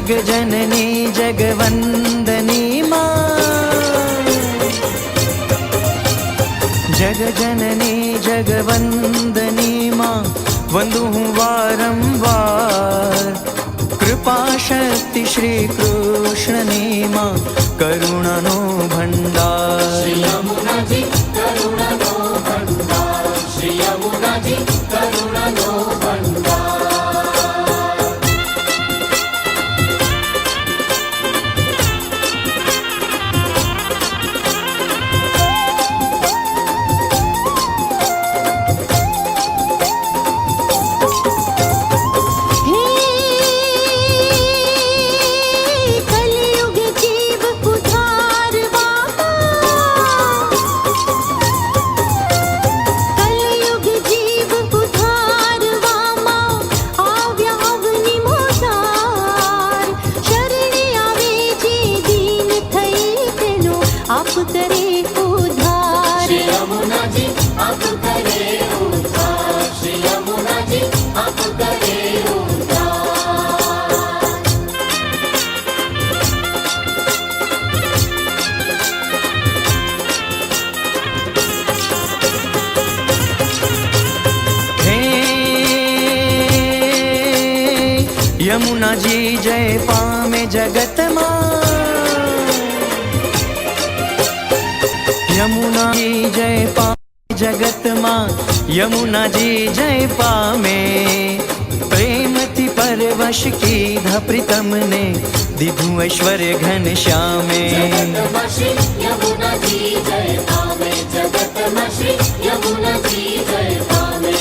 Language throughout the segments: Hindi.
जग जननी जगवंदनी माँ, जग जननी जगवंदनी माँ, वंदु हूँ वारंवार। कृपा शक्ति श्री कृष्णनी माँ, करुणा नो भंडार। श्री यमुना जी करुणा नो भंडार, श्री यमुना जी करुणा नो भंडार। यमुना जी जय पामे जगत माँ, यमुना जी जय पामे जगत माँ, यमुना जी जय पामे। प्रेम थी परवश की प्रीतम ने, दिधु ऐश्वर्य घन श्यामे। यमुना जी जय पामे जगत मशी, यमुना जी जय पामे।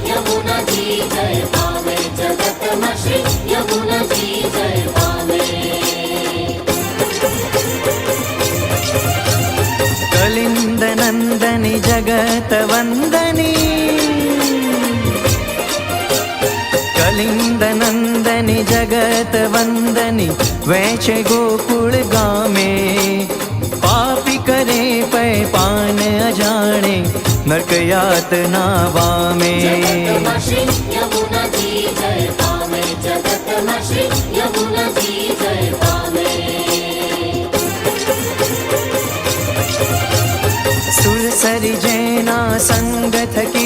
यमुना जी जय पामे जगत मशी, यमुना जी जय पामे। कलिंद नंदनी जगत वंदनी, कलिंद नंदनी जगत वंदनी, वैचे गोकुल गामे। पापी करे पै पान अजाणे, नरक यातना वामे। यमुना जी जय पामे जगत मशी, यमुना जी जय पामे। सुरसरी जैना संग थकी